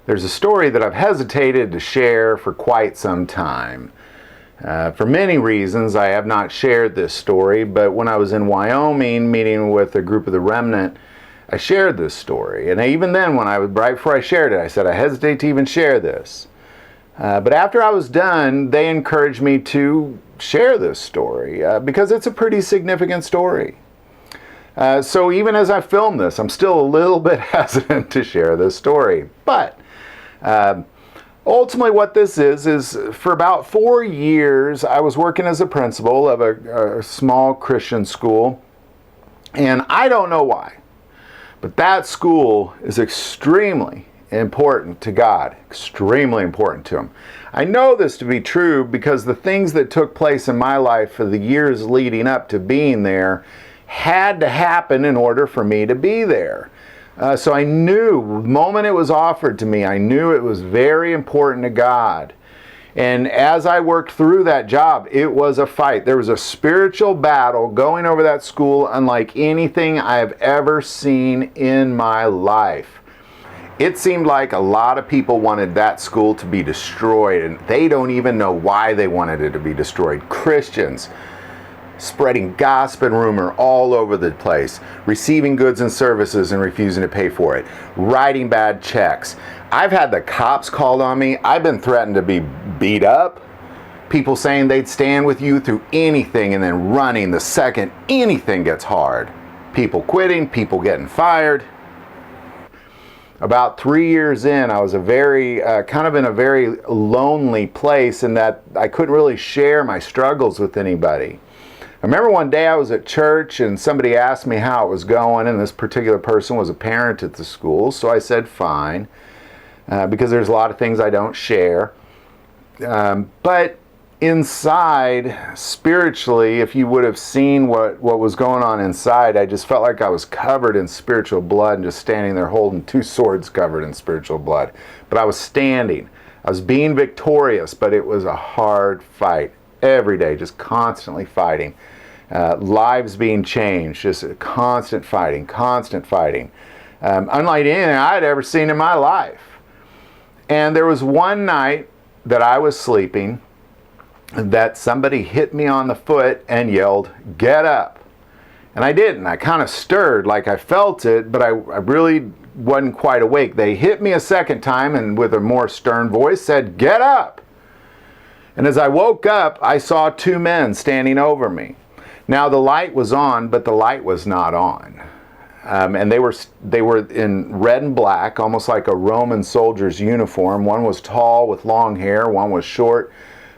There's a story that I've hesitated to share for quite some time. For many reasons, I have not shared this story, but when I was in Wyoming meeting with a group of the remnant, I shared this story. And even then, right before I shared it, I said, I hesitate to even share this. But after I was done, they encouraged me to share this story because it's a pretty significant story. So even as I film this, I'm still a little bit hesitant to share this story. But ultimately what this is for about 4 years, I was working as a principal of a small Christian school. And I don't know why, but that school is extremely important to God, extremely important to Him. I know this to be true because the things that took place in my life for the years leading up to being there had to happen in order for me to be there. So I knew, the moment it was offered to me, I knew it was very important to God. And as I worked through that job, it was a fight. There was a spiritual battle going over that school unlike anything I have ever seen in my life. It seemed like a lot of people wanted that school to be destroyed, and they don't even know why they wanted it to be destroyed. Christians spreading gossip and rumor all over the place, receiving goods and services and refusing to pay for it, writing bad checks. I've had the cops called on me. I've been threatened to be beat up. People saying they'd stand with you through anything and then running the second anything gets hard. People quitting, people getting fired. About 3 years in, I was kind of in a very lonely place in that I couldn't really share my struggles with anybody. I remember one day I was at church and somebody asked me how it was going, and this particular person was a parent at the school, so I said fine, because there's a lot of things I don't share. But inside, spiritually, if you would have seen what was going on inside, I just felt like I was covered in spiritual blood and just standing there holding two swords covered in spiritual blood. But I was standing. I was being victorious, but it was a hard fight. Every day, just constantly fighting. Lives being changed, just constant fighting. Unlike anything I'd ever seen in my life. And there was one night that I was sleeping that somebody hit me on the foot and yelled, "Get up." And I didn't. I kind of stirred like I felt it, but I really wasn't quite awake. They hit me a second time and with a more stern voice said, "Get up." And as I woke up, I saw two men standing over me. Now the light was on, but the light was not on. And they were in red and black, almost like a Roman soldier's uniform. One was tall with long hair, one was short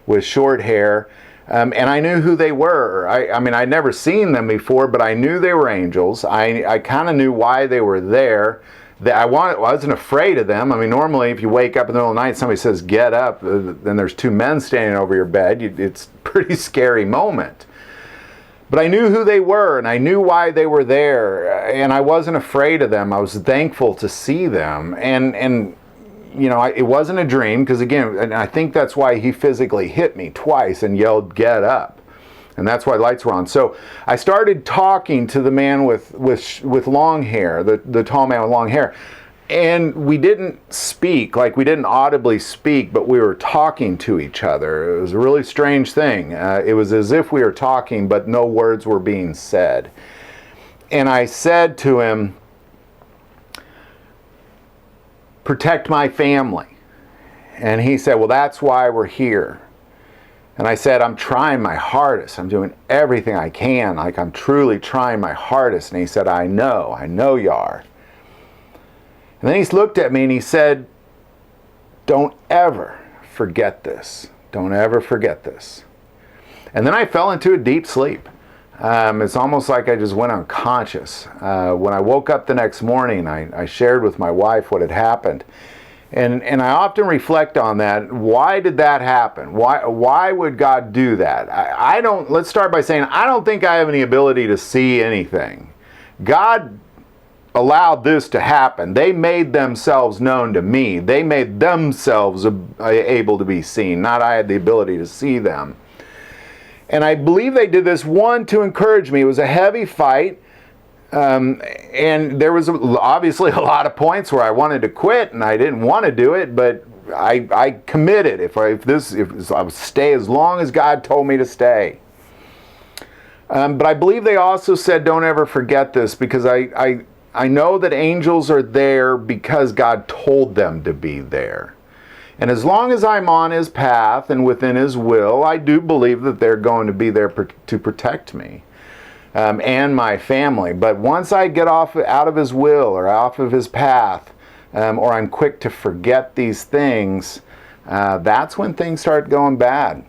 with short hair. And I knew who they were. I mean, I'd never seen them before, but I knew they were angels. I kind of knew why they were there. I wasn't afraid of them. I mean, normally if you wake up in the middle of the night, somebody says, "Get up," then there's two men standing over your bed. It's a pretty scary moment. But I knew who they were, and I knew why they were there, and I wasn't afraid of them. I was thankful to see them, and you know, it wasn't a dream, because again, and I think that's why he physically hit me twice and yelled, "Get up." And that's why lights were on. So I started talking to the man with long hair, the tall man with long hair. And we didn't speak, like we didn't audibly speak, but we were talking to each other. It was a really strange thing. It was as if we were talking, but no words were being said. And I said to him, "Protect my family." And he said, "Well, that's why we're here." And I said, "I'm trying my hardest. I'm doing everything I can. Like, I'm truly trying my hardest." And he said, I know you are." And then he looked at me and he said, "Don't ever forget this. Don't ever forget this." And then I fell into a deep sleep. It's almost like I just went unconscious. When I woke up the next morning, I shared with my wife what had happened. And I often reflect on that. Why did that happen? Why would God do that? Let's start by saying, I don't think I have any ability to see anything. God allowed this to happen. They made themselves known to me. They made themselves able to be seen, not I had the ability to see them. And I believe they did this, one, to encourage me. It was a heavy fight. And there was obviously a lot of points where I wanted to quit and I didn't want to do it, but I committed. If I would stay as long as God told me to stay. But I believe they also said, don't ever forget this, because I know that angels are there because God told them to be there. And as long as I'm on His path and within His will, I do believe that they're going to be there to protect me and my family. But once I get out of His will or off of His path, or I'm quick to forget these things, that's when things start going bad.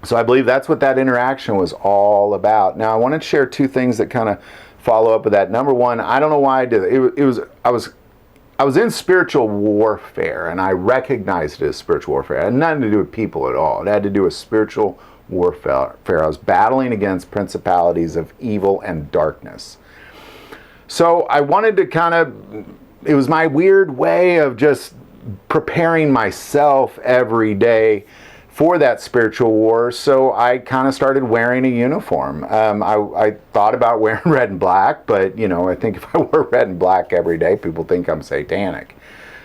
So I believe that's what that interaction was all about. Now I want to share two things that kind of follow up with that. Number one, I don't know why I did it. I was in spiritual warfare, and I recognized it as spiritual warfare. It had nothing to do with people at all. It had to do with spiritual warfare. I was battling against principalities of evil and darkness. So I wanted to it was my weird way of just preparing myself every day for that spiritual war. So I kind of started wearing a uniform. I thought about wearing red and black, but I think if I wore red and black every day, people think I'm satanic.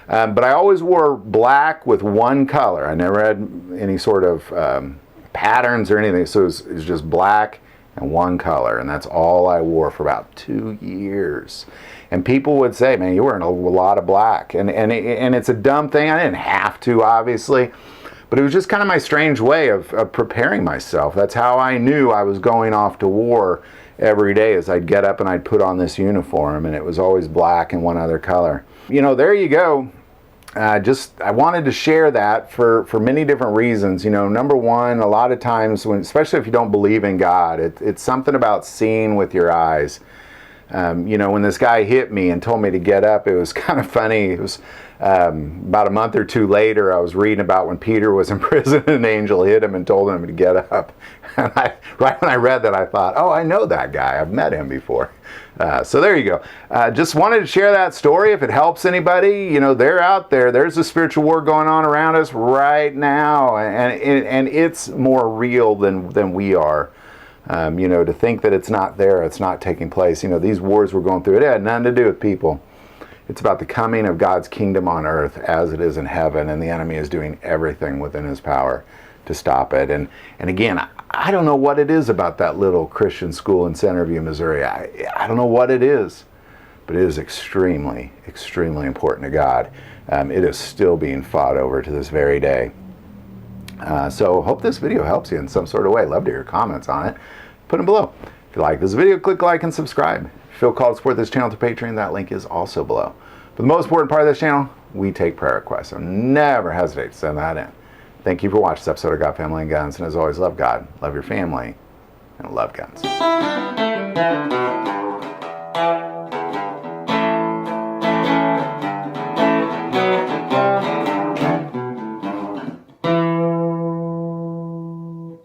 But I always wore black with one color. I never had any sort of patterns or anything. So it was just black and one color, and that's all I wore for about 2 years. And people would say, man, you're wearing a lot of black. And it's a dumb thing. I didn't have to, obviously. But it was just kind of my strange way of preparing myself. That's how I knew I was going off to war every day, as I'd get up and I'd put on this uniform, and it was always black and one other color. There you go. I wanted to share that for many different reasons. Number one, a lot of times, especially if you don't believe in God, it's something about seeing with your eyes. When this guy hit me and told me to get up, it was kind of funny. It was about a month or two later, I was reading about when Peter was in prison and an angel hit him and told him to get up. And right when I read that, I thought, oh, I know that guy. I've met him before. So there you go. Just wanted to share that story. If it helps anybody, they're out there. There's a spiritual war going on around us right now. And it's more real than we are. To think that it's not there, it's not taking place. These wars we're going through, it had nothing to do with people. It's about the coming of God's kingdom on earth as it is in heaven, and the enemy is doing everything within his power to stop it. And again, I don't know what it is about that little Christian school in Centerview, Missouri. I don't know what it is, but it is extremely, extremely important to God. It is still being fought over to this very day. So hope this video helps you in some sort of way. Love to hear your comments on it. Put them below. If you like this video, click like and subscribe. If you feel called to support this channel to Patreon, that link is also below. But the most important part of this channel, we take prayer requests, so never hesitate to send that in. Thank you for watching this episode of God, Family, and Guns. And as always, love God, love your family, and love guns.